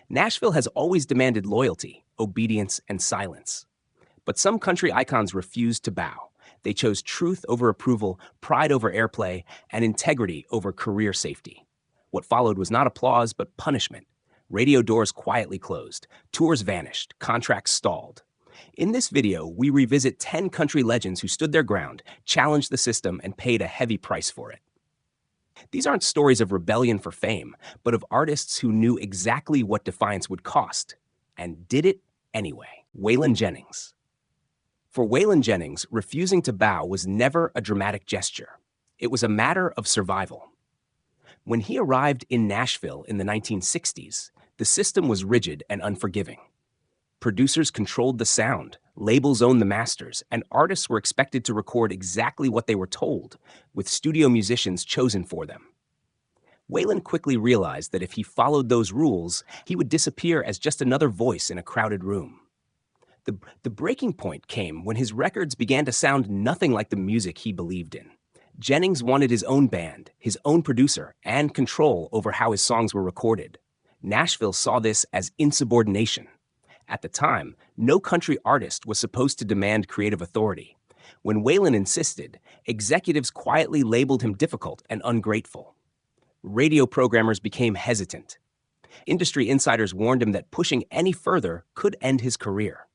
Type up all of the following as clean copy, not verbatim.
Nashville has always demanded loyalty, obedience, and silence. But some country icons refused to bow. They chose truth over approval, pride over airplay, and integrity over career safety. What followed was not applause, but punishment. Radio doors quietly closed, tours vanished, contracts stalled. In this video, we revisit 10 country legends who stood their ground, challenged the system, and paid a heavy price for it. These aren't stories of rebellion for fame, but of artists who knew exactly what defiance would cost, and did it anyway. Waylon Jennings. For Waylon Jennings, refusing to bow was never a dramatic gesture. It was a matter of survival. When he arrived in Nashville in the 1960s, the system was rigid and unforgiving. Producers controlled the sound, labels owned the masters, and artists were expected to record exactly what they were told, with studio musicians chosen for them. Waylon quickly realized that if he followed those rules, he would disappear as just another voice in a crowded room. The breaking point came when his records began to sound nothing like the music he believed in. Jennings wanted his own band, his own producer, and control over how his songs were recorded. Nashville saw this as insubordination. At the time, no country artist was supposed to demand creative authority. When Waylon insisted, executives quietly labeled him difficult and ungrateful. Radio programmers became hesitant. Industry insiders warned him that pushing any further could end his career.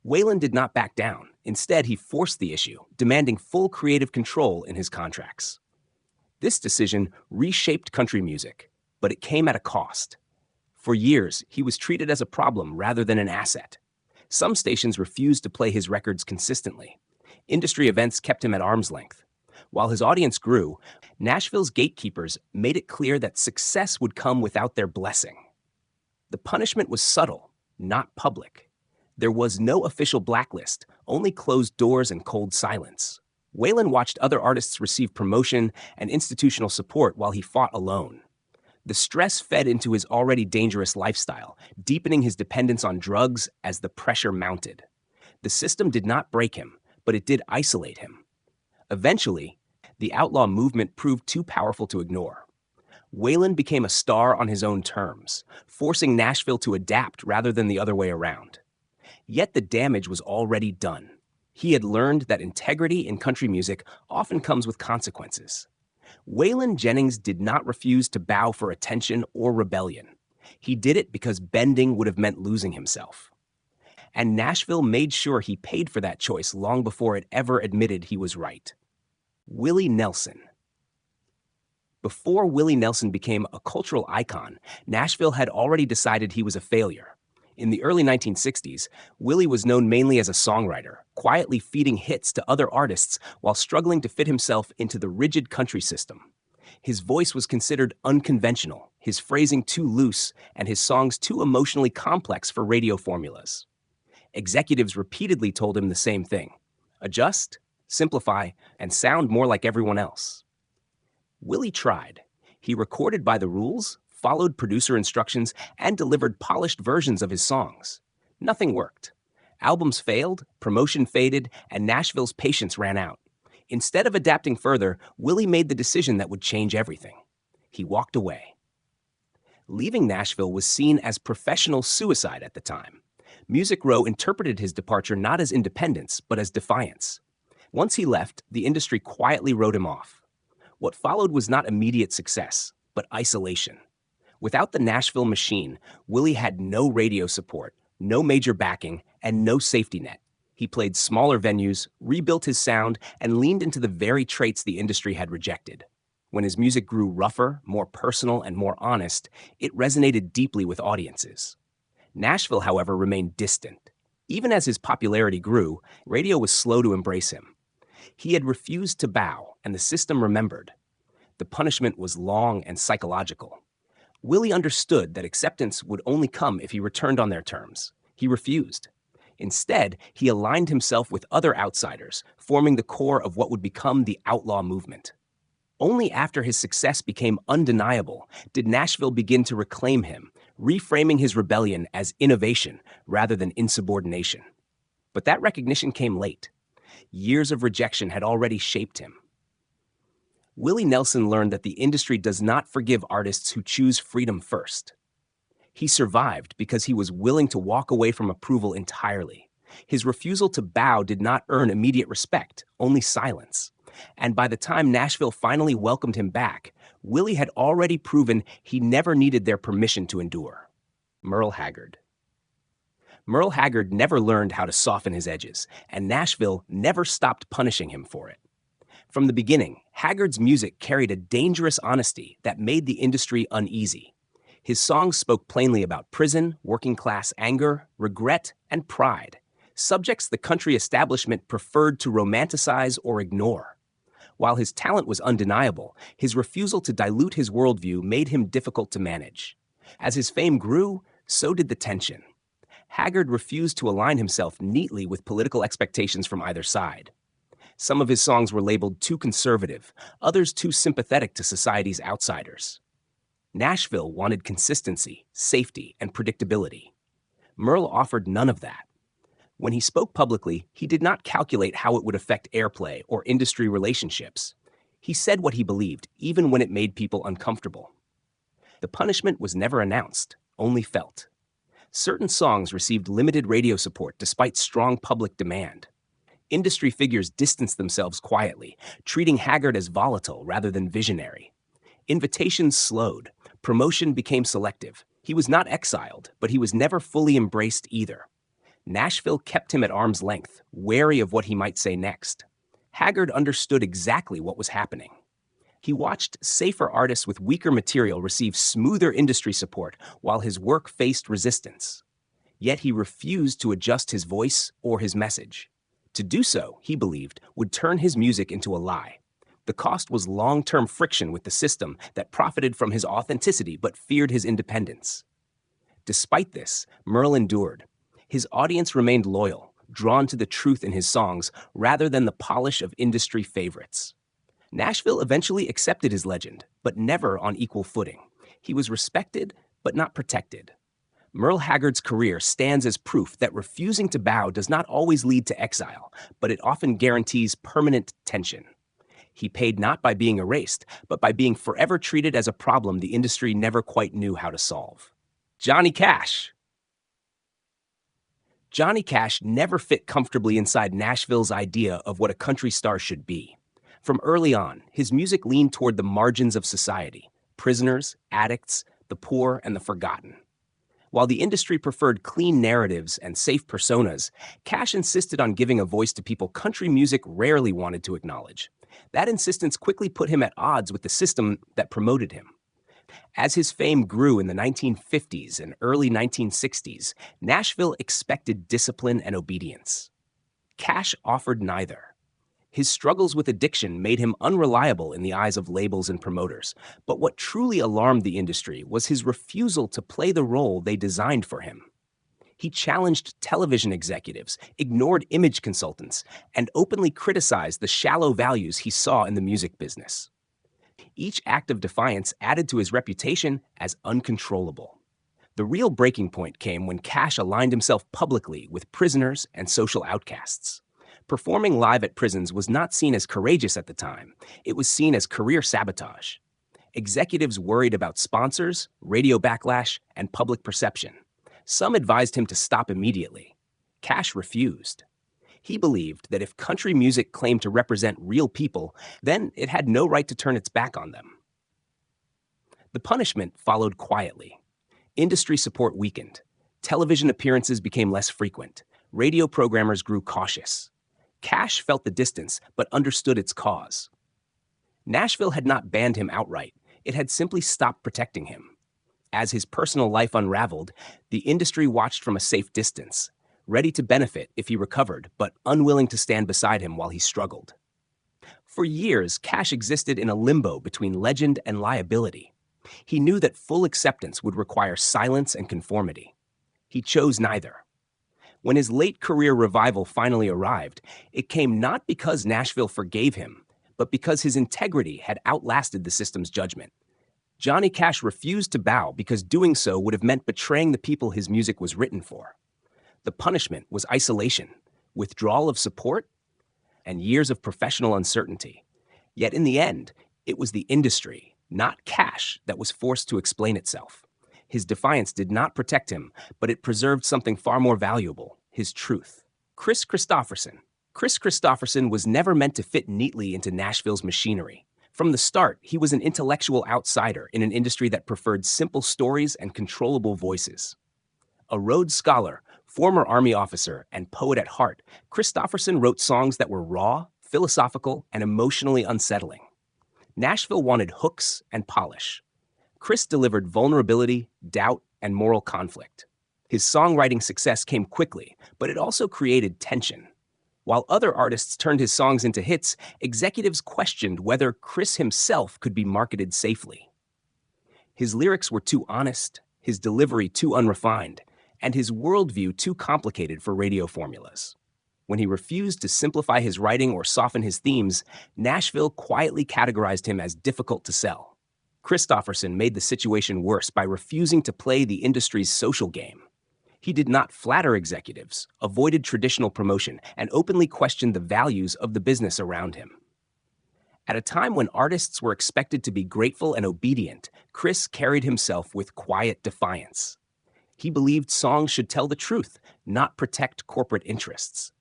Waylon did not back down. Instead, he forced the issue, demanding full creative control in his contracts. This decision reshaped country music, but it came at a cost. For years, he was treated as a problem rather than an asset. Some stations refused to play his records consistently. Industry events kept him at arm's length. While his audience grew, Nashville's gatekeepers made it clear that success would come without their blessing. The punishment was subtle, not public. There was no official blacklist, only closed doors and cold silence. Waylon watched other artists receive promotion and institutional support while he fought alone. The stress fed into his already dangerous lifestyle, deepening his dependence on drugs as the pressure mounted. The system did not break him, but it did isolate him. Eventually, the outlaw movement proved too powerful to ignore. Waylon became a star on his own terms, forcing Nashville to adapt rather than the other way around. Yet the damage was already done. He had learned that integrity in country music often comes with consequences. Waylon Jennings did not refuse to bow for attention or rebellion. He did it because bending would have meant losing himself. And Nashville made sure he paid for that choice long before it ever admitted he was right. Willie Nelson. Before Willie Nelson became a cultural icon, Nashville had already decided he was a failure. In the early 1960s, Willie was known mainly as a songwriter, quietly feeding hits to other artists while struggling to fit himself into the rigid country system. His voice was considered unconventional, his phrasing too loose, and his songs too emotionally complex for radio formulas. Executives repeatedly told him the same thing: adjust, simplify, and sound more like everyone else. Willie tried. He recorded by the rules, followed producer instructions, and delivered polished versions of his songs. Nothing worked. Albums failed, promotion faded, and Nashville's patience ran out. Instead of adapting further, Willie made the decision that would change everything. He walked away. Leaving Nashville was seen as professional suicide at the time. Music Row interpreted his departure not as independence, but as defiance. Once he left, the industry quietly wrote him off. What followed was not immediate success, but isolation. Without the Nashville machine, Willie had no radio support, no major backing, and no safety net. He played smaller venues, rebuilt his sound, and leaned into the very traits the industry had rejected. When his music grew rougher, more personal, and more honest, it resonated deeply with audiences. Nashville, however, remained distant. Even as his popularity grew, radio was slow to embrace him. He had refused to bow, and the system remembered. The punishment was long and psychological. Willie understood that acceptance would only come if he returned on their terms. He refused. Instead, he aligned himself with other outsiders, forming the core of what would become the outlaw movement. Only after his success became undeniable did Nashville begin to reclaim him, reframing his rebellion as innovation rather than insubordination. But that recognition came late. Years of rejection had already shaped him. Willie Nelson learned that the industry does not forgive artists who choose freedom first. He survived because he was willing to walk away from approval entirely. His refusal to bow did not earn immediate respect, only silence. And by the time Nashville finally welcomed him back, Willie had already proven he never needed their permission to endure. Merle Haggard. Merle Haggard never learned how to soften his edges, and Nashville never stopped punishing him for it. From the beginning, Haggard's music carried a dangerous honesty that made the industry uneasy. His songs spoke plainly about prison, working-class anger, regret, and pride, subjects the country establishment preferred to romanticize or ignore. While his talent was undeniable, his refusal to dilute his worldview made him difficult to manage. As his fame grew, so did the tension. Haggard refused to align himself neatly with political expectations from either side. Some of his songs were labeled too conservative, others too sympathetic to society's outsiders. Nashville wanted consistency, safety, and predictability. Merle offered none of that. When he spoke publicly, he did not calculate how it would affect airplay or industry relationships. He said what he believed, even when it made people uncomfortable. The punishment was never announced, only felt. Certain songs received limited radio support despite strong public demand. Industry figures distanced themselves quietly, treating Haggard as volatile rather than visionary. Invitations slowed. Promotion became selective. He was not exiled, but he was never fully embraced either. Nashville kept him at arm's length, wary of what he might say next. Haggard understood exactly what was happening. He watched safer artists with weaker material receive smoother industry support while his work faced resistance. Yet he refused to adjust his voice or his message. To do so, he believed, would turn his music into a lie. The cost was long-term friction with the system that profited from his authenticity but feared his independence. Despite this, Merle endured. His audience remained loyal, drawn to the truth in his songs rather than the polish of industry favorites. Nashville eventually accepted his legend, but never on equal footing. He was respected, but not protected. Merle Haggard's career stands as proof that refusing to bow does not always lead to exile, but it often guarantees permanent tension. He paid not by being erased, but by being forever treated as a problem the industry never quite knew how to solve. Johnny Cash. Johnny Cash never fit comfortably inside Nashville's idea of what a country star should be. From early on, his music leaned toward the margins of society: prisoners, addicts, the poor, and the forgotten. While the industry preferred clean narratives and safe personas, Cash insisted on giving a voice to people country music rarely wanted to acknowledge. That insistence quickly put him at odds with the system that promoted him. As his fame grew in the 1950s and early 1960s, Nashville expected discipline and obedience. Cash offered neither. His struggles with addiction made him unreliable in the eyes of labels and promoters, but what truly alarmed the industry was his refusal to play the role they designed for him. He challenged television executives, ignored image consultants, and openly criticized the shallow values he saw in the music business. Each act of defiance added to his reputation as uncontrollable. The real breaking point came when Cash aligned himself publicly with prisoners and social outcasts. Performing live at prisons was not seen as courageous at the time. It was seen as career sabotage. Executives worried about sponsors, radio backlash, and public perception. Some advised him to stop immediately. Cash refused. He believed that if country music claimed to represent real people, then it had no right to turn its back on them. The punishment followed quietly. Industry support weakened. Television appearances became less frequent. Radio programmers grew cautious. Cash felt the distance, but understood its cause. Nashville had not banned him outright. It had simply stopped protecting him. As his personal life unraveled, the industry watched from a safe distance, ready to benefit if he recovered, but unwilling to stand beside him while he struggled. For years, Cash existed in a limbo between legend and liability. He knew that full acceptance would require silence and conformity. He chose neither. When his late career revival finally arrived, it came not because Nashville forgave him, but because his integrity had outlasted the system's judgment. Johnny Cash refused to bow because doing so would have meant betraying the people his music was written for. The punishment was isolation, withdrawal of support, and years of professional uncertainty. Yet in the end, it was the industry, not Cash, that was forced to explain itself. His defiance did not protect him, but it preserved something far more valuable, his truth. Kris Kristofferson. Kris Kristofferson was never meant to fit neatly into Nashville's machinery. From the start, he was an intellectual outsider in an industry that preferred simple stories and controllable voices. A Rhodes Scholar, former Army officer, and poet at heart, Kristofferson wrote songs that were raw, philosophical, and emotionally unsettling. Nashville wanted hooks and polish. Kris delivered vulnerability, doubt, and moral conflict. His songwriting success came quickly, but it also created tension. While other artists turned his songs into hits, executives questioned whether Kris himself could be marketed safely. His lyrics were too honest, his delivery too unrefined, and his worldview too complicated for radio formulas. When he refused to simplify his writing or soften his themes, Nashville quietly categorized him as difficult to sell. Kristofferson made the situation worse by refusing to play the industry's social game. He did not flatter executives, avoided traditional promotion, and openly questioned the values of the business around him. At a time when artists were expected to be grateful and obedient, Kris carried himself with quiet defiance. He believed songs should tell the truth, not protect corporate interests.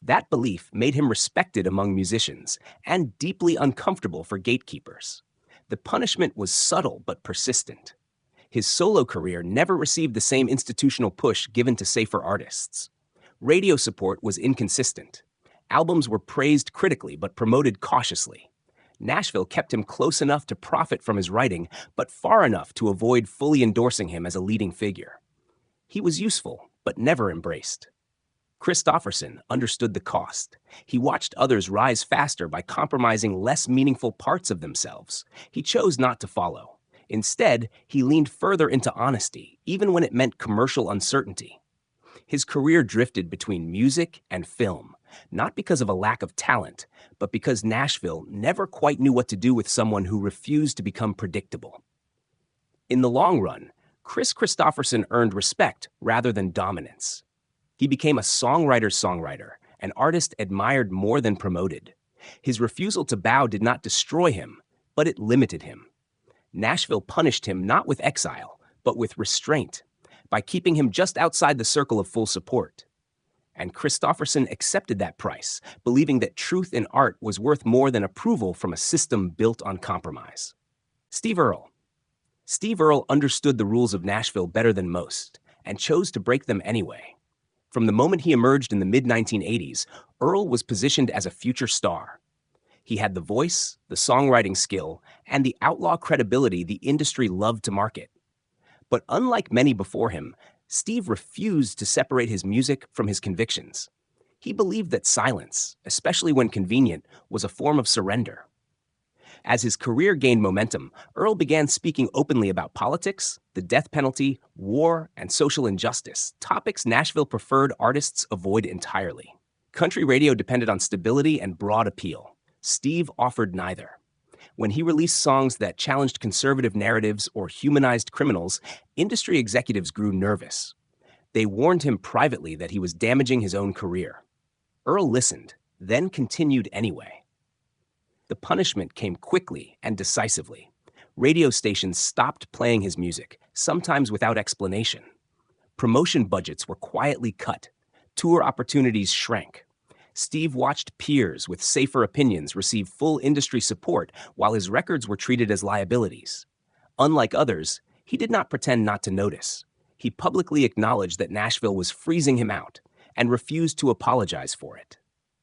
That belief made him respected among musicians and deeply uncomfortable for gatekeepers. The punishment was subtle but persistent. His solo career never received the same institutional push given to safer artists. Radio support was inconsistent. Albums were praised critically but promoted cautiously. Nashville kept him close enough to profit from his writing, but far enough to avoid fully endorsing him as a leading figure. He was useful, but never embraced. Kristofferson understood the cost. He watched others rise faster by compromising less meaningful parts of themselves. He chose not to follow. Instead, he leaned further into honesty, even when it meant commercial uncertainty. His career drifted between music and film, not because of a lack of talent, but because Nashville never quite knew what to do with someone who refused to become predictable. In the long run, Kris Kristofferson earned respect rather than dominance. He became a songwriter's songwriter, an artist admired more than promoted. His refusal to bow did not destroy him, but it limited him. Nashville punished him not with exile, but with restraint, by keeping him just outside the circle of full support. And Kristofferson accepted that price, believing that truth in art was worth more than approval from a system built on compromise. Steve Earle. Steve Earle understood the rules of Nashville better than most, and chose to break them anyway. From the moment he emerged in the mid-1980s, Earle was positioned as a future star. He had the voice, the songwriting skill, and the outlaw credibility the industry loved to market. But unlike many before him, Steve refused to separate his music from his convictions. He believed that silence, especially when convenient, was a form of surrender. As his career gained momentum, Earle began speaking openly about politics, the death penalty, war, and social injustice, topics Nashville preferred artists avoid entirely. Country radio depended on stability and broad appeal. Steve offered neither. When he released songs that challenged conservative narratives or humanized criminals, industry executives grew nervous. They warned him privately that he was damaging his own career. Earle listened, then continued anyway. The punishment came quickly and decisively. Radio stations stopped playing his music, sometimes without explanation. Promotion budgets were quietly cut. Tour opportunities shrank. Steve watched peers with safer opinions receive full industry support while his records were treated as liabilities. Unlike others, he did not pretend not to notice. He publicly acknowledged that Nashville was freezing him out and refused to apologize for it.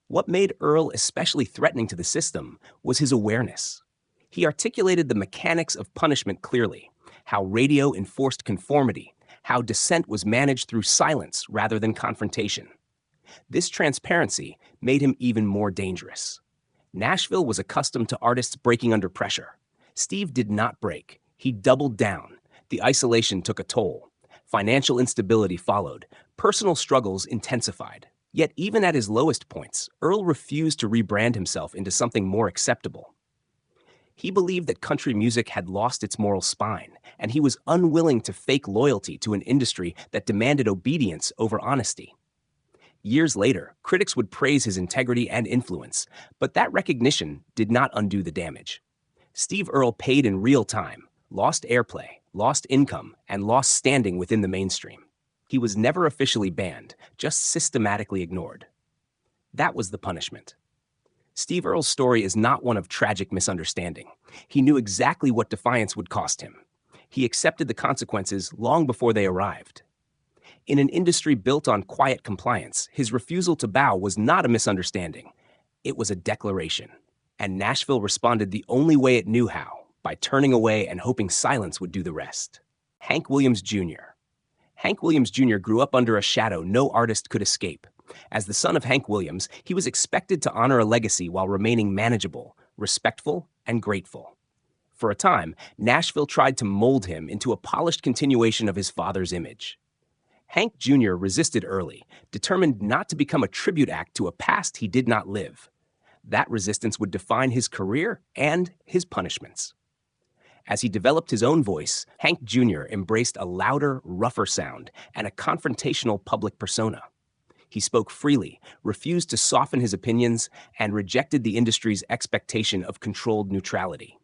What made Earle especially threatening to the system was his awareness. He articulated the mechanics of punishment clearly, how radio enforced conformity, how dissent was managed through silence rather than confrontation. This transparency made him even more dangerous. Nashville was accustomed to artists breaking under pressure. Steve did not break. He doubled down. The isolation took a toll. Financial instability followed. Personal struggles intensified. Yet even at his lowest points, Earle refused to rebrand himself into something more acceptable. He believed that country music had lost its moral spine, and he was unwilling to fake loyalty to an industry that demanded obedience over honesty. Years later, critics would praise his integrity and influence, but that recognition did not undo the damage. Steve Earle paid in real time, lost airplay, lost income, and lost standing within the mainstream. He was never officially banned, just systematically ignored. That was the punishment. Steve Earle's story is not one of tragic misunderstanding. He knew exactly what defiance would cost him. He accepted the consequences long before they arrived. In an industry built on quiet compliance, his refusal to bow was not a misunderstanding. It was a declaration. And Nashville responded the only way it knew how, by turning away and hoping silence would do the rest. Hank Williams Jr. Hank Williams Jr. grew up under a shadow no artist could escape. As the son of Hank Williams, he was expected to honor a legacy while remaining manageable, respectful, and grateful. For a time, Nashville tried to mold him into a polished continuation of his father's image. Hank Jr. resisted early, determined not to become a tribute act to a past he did not live. That resistance would define his career and his punishments. As he developed his own voice, Hank Jr. embraced a louder, rougher sound and a confrontational public persona. He spoke freely, refused to soften his opinions, and rejected the industry's expectation of controlled neutrality.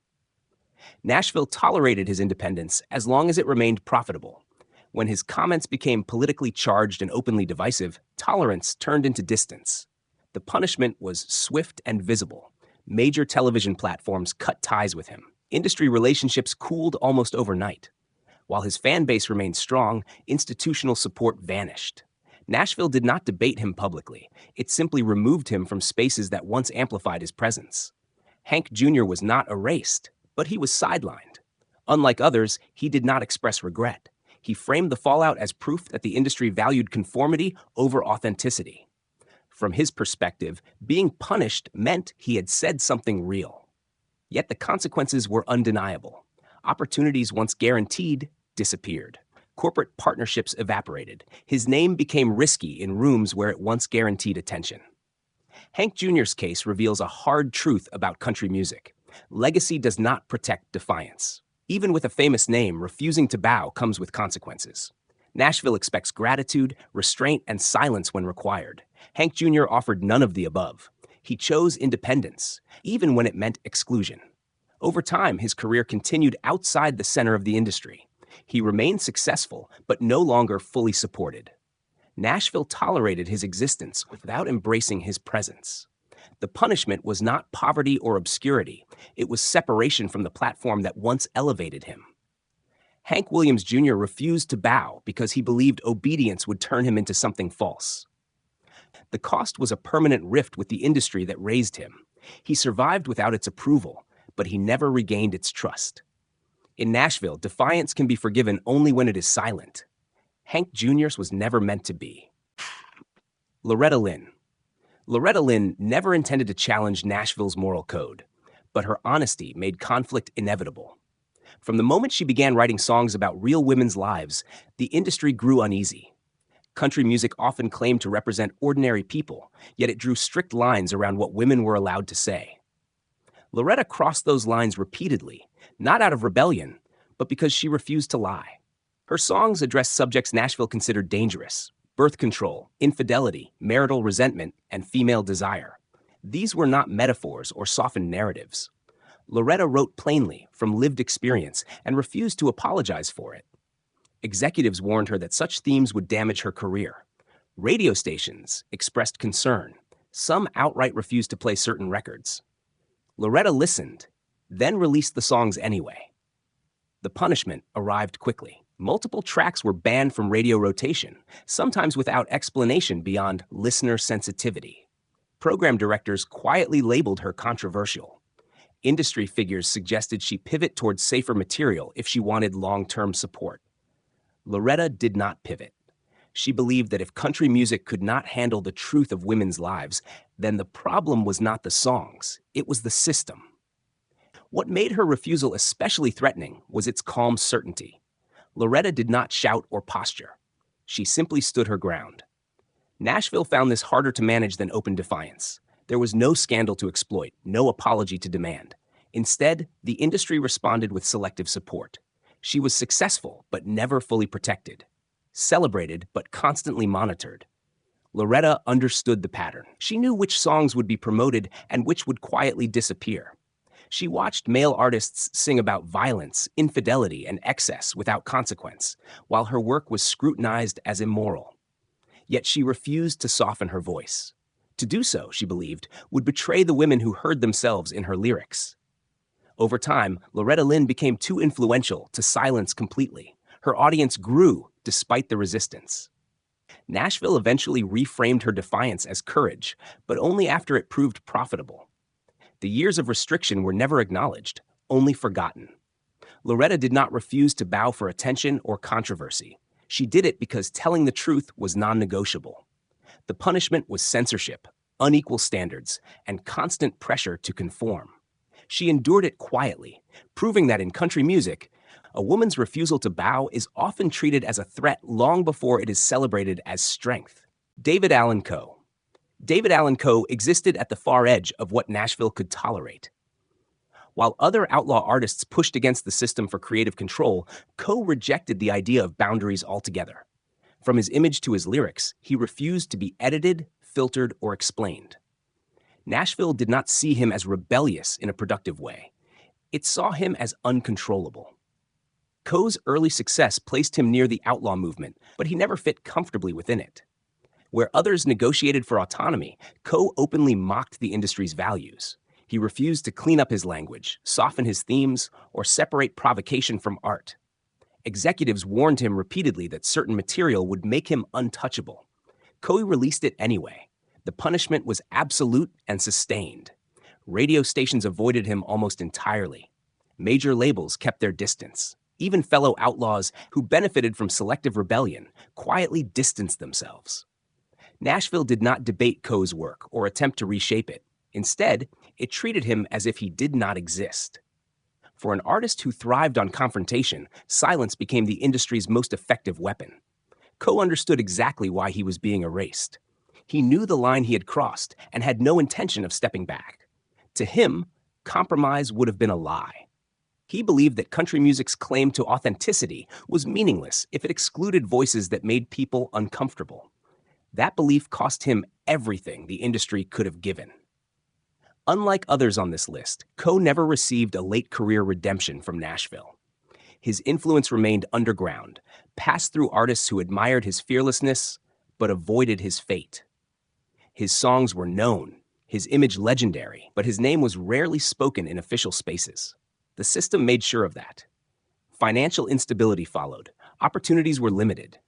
Nashville tolerated his independence as long as it remained profitable. When his comments became politically charged and openly divisive, tolerance turned into distance. The punishment was swift and visible. Major television platforms cut ties with him. Industry relationships cooled almost overnight. While his fan base remained strong, institutional support vanished. Nashville did not debate him publicly. It simply removed him from spaces that once amplified his presence. Hank Jr. was not erased, but he was sidelined. Unlike others, he did not express regret. He framed the fallout as proof that the industry valued conformity over authenticity. From his perspective, being punished meant he had said something real. Yet the consequences were undeniable. Opportunities once guaranteed disappeared. Corporate partnerships evaporated. His name became risky in rooms where it once guaranteed attention. Hank Jr.'s case reveals a hard truth about country music. Legacy does not protect defiance. Even with a famous name, refusing to bow comes with consequences. Nashville expects gratitude, restraint, and silence when required. Hank Jr. offered none of the above. He chose independence, even when it meant exclusion. Over time, his career continued outside the center of the industry. He remained successful, but no longer fully supported. Nashville tolerated his existence without embracing his presence. The punishment was not poverty or obscurity. It was separation from the platform that once elevated him. Hank Williams Jr. refused to bow because he believed obedience would turn him into something false. The cost was a permanent rift with the industry that raised him. He survived without its approval, but he never regained its trust. In Nashville, defiance can be forgiven only when it is silent. Hank Jr.'s was never meant to be. Loretta Lynn. Loretta Lynn never intended to challenge Nashville's moral code, but her honesty made conflict inevitable. From the moment she began writing songs about real women's lives, the industry grew uneasy. Country music often claimed to represent ordinary people, yet it drew strict lines around what women were allowed to say. Loretta crossed those lines repeatedly, not out of rebellion, but because she refused to lie. Her songs addressed subjects Nashville considered dangerous: birth control, infidelity, marital resentment, and female desire. These were not metaphors or softened narratives. Loretta wrote plainly, from lived experience, and refused to apologize for it. Executives warned her that such themes would damage her career. Radio stations expressed concern. Some outright refused to play certain records. Loretta listened, then released the songs anyway. The punishment arrived quickly. Multiple tracks were banned from radio rotation, sometimes without explanation beyond listener sensitivity. Program directors quietly labeled her controversial. Industry figures suggested she pivot towards safer material if she wanted long-term support. Loretta did not pivot. She believed that if country music could not handle the truth of women's lives, then the problem was not the songs, it was the system. What made her refusal especially threatening was its calm certainty. Loretta did not shout or posture. She simply stood her ground. Nashville found this harder to manage than open defiance. There was no scandal to exploit, no apology to demand. Instead, the industry responded with selective support. She was successful, but never fully protected. Celebrated, but constantly monitored. Loretta understood the pattern. She knew which songs would be promoted and which would quietly disappear. She watched male artists sing about violence, infidelity, and excess without consequence, while her work was scrutinized as immoral. Yet she refused to soften her voice. To do so, she believed, would betray the women who heard themselves in her lyrics. Over time, Loretta Lynn became too influential to silence completely. Her audience grew despite the resistance. Nashville eventually reframed her defiance as courage, but only after it proved profitable. The years of restriction were never acknowledged, only forgotten. Loretta did not refuse to bow for attention or controversy. She did it because telling the truth was non-negotiable. The punishment was censorship, unequal standards, and constant pressure to conform. She endured it quietly, proving that in country music, a woman's refusal to bow is often treated as a threat long before it is celebrated as strength. Allan Coe. Allan Coe existed at the far edge of what Nashville could tolerate. While other outlaw artists pushed against the system for creative control, Coe rejected the idea of boundaries altogether. From his image to his lyrics, he refused to be edited, filtered, or explained. Nashville did not see him as rebellious in a productive way. It saw him as uncontrollable. Coe's early success placed him near the outlaw movement, but he never fit comfortably within it. Where others negotiated for autonomy, Coe openly mocked the industry's values. He refused to clean up his language, soften his themes, or separate provocation from art. Executives warned him repeatedly that certain material would make him untouchable. Coe released it anyway. The punishment was absolute and sustained. Radio stations avoided him almost entirely. Major labels kept their distance. Even fellow outlaws who benefited from selective rebellion quietly distanced themselves. Nashville did not debate Coe's work or attempt to reshape it. Instead, it treated him as if he did not exist. For an artist who thrived on confrontation, silence became the industry's most effective weapon. Coe understood exactly why he was being erased. He knew the line he had crossed and had no intention of stepping back. To him, compromise would have been a lie. He believed that country music's claim to authenticity was meaningless if it excluded voices that made people uncomfortable. That belief cost him everything the industry could have given. Unlike others on this list, Coe never received a late career redemption from Nashville. His influence remained underground, passed through artists who admired his fearlessness but avoided his fate. His songs were known, his image legendary, but his name was rarely spoken in official spaces. The system made sure of that. Financial instability followed. Opportunities were limited.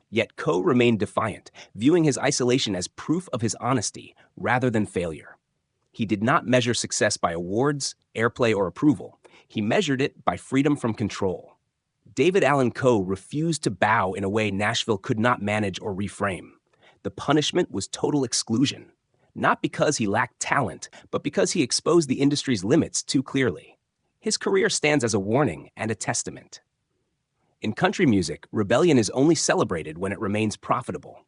Yet Coe remained defiant, viewing his isolation as proof of his honesty rather than failure. He did not measure success by awards, airplay, or approval. He measured it by freedom from control. Allan Coe refused to bow in a way Nashville could not manage or reframe. The punishment was total exclusion, not because he lacked talent, but because he exposed the industry's limits too clearly. His career stands as a warning and a testament. In country music, rebellion is only celebrated when it remains profitable.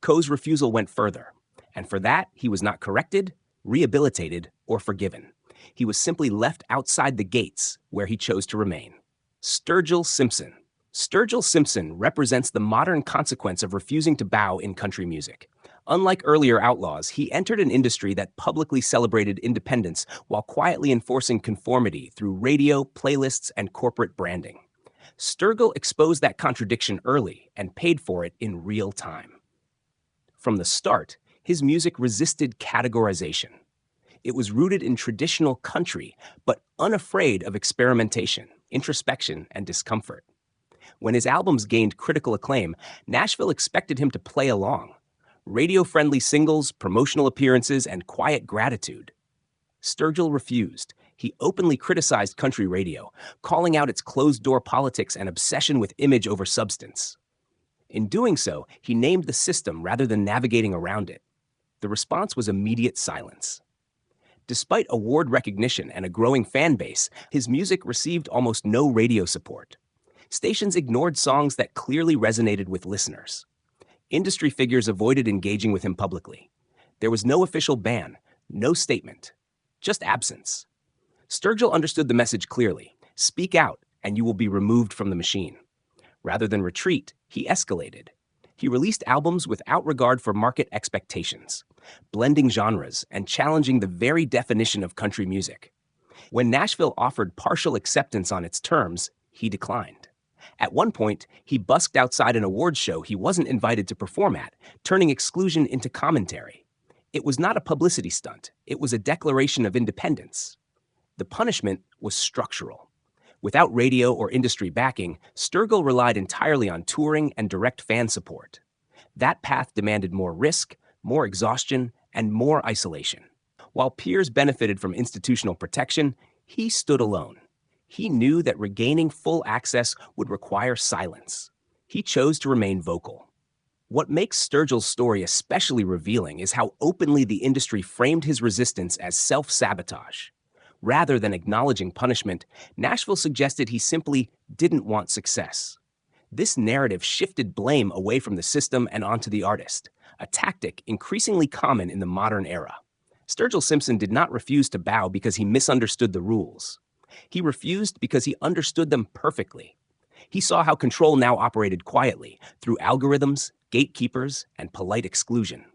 Coe's refusal went further, and for that, he was not corrected, rehabilitated, or forgiven. He was simply left outside the gates where he chose to remain. Sturgill Simpson. Sturgill Simpson represents the modern consequence of refusing to bow in country music. Unlike earlier outlaws, he entered an industry that publicly celebrated independence while quietly enforcing conformity through radio, playlists, and corporate branding. Sturgill exposed that contradiction early and paid for it in real time. From the start, his music resisted categorization. It was rooted in traditional country, but unafraid of experimentation, introspection, and discomfort. When his albums gained critical acclaim, Nashville expected him to play along. Radio-friendly singles, promotional appearances, and quiet gratitude. Sturgill refused. He openly criticized country radio, calling out its closed-door politics and obsession with image over substance. In doing so, he named the system rather than navigating around it. The response was immediate silence. Despite award recognition and a growing fan base, his music received almost no radio support. Stations ignored songs that clearly resonated with listeners. Industry figures avoided engaging with him publicly. There was no official ban, no statement, just absence. Sturgill understood the message clearly. Speak out, and you will be removed from the machine. Rather than retreat, he escalated. He released albums without regard for market expectations, blending genres and challenging the very definition of country music. When Nashville offered partial acceptance on its terms, he declined. At one point, he busked outside an awards show he wasn't invited to perform at, turning exclusion into commentary. It was not a publicity stunt. It was a declaration of independence. The punishment was structural. Without radio or industry backing, Sturgill relied entirely on touring and direct fan support. That path demanded more risk, more exhaustion, and more isolation. While peers benefited from institutional protection, he stood alone. He knew that regaining full access would require silence. He chose to remain vocal. What makes Sturgill's story especially revealing is how openly the industry framed his resistance as self-sabotage. Rather than acknowledging punishment, Nashville suggested he simply didn't want success. This narrative shifted blame away from the system and onto the artist, a tactic increasingly common in the modern era. Sturgill Simpson did not refuse to bow because he misunderstood the rules. He refused because he understood them perfectly. He saw how control now operated quietly, through algorithms, gatekeepers, and polite exclusion.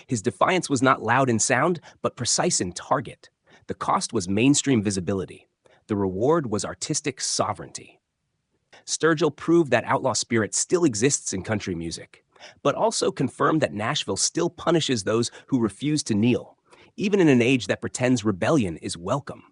His defiance was not loud in sound, but precise in target. The cost was mainstream visibility. The reward was artistic sovereignty. Sturgill proved that outlaw spirit still exists in country music, but also confirmed that Nashville still punishes those who refuse to kneel, even in an age that pretends rebellion is welcome.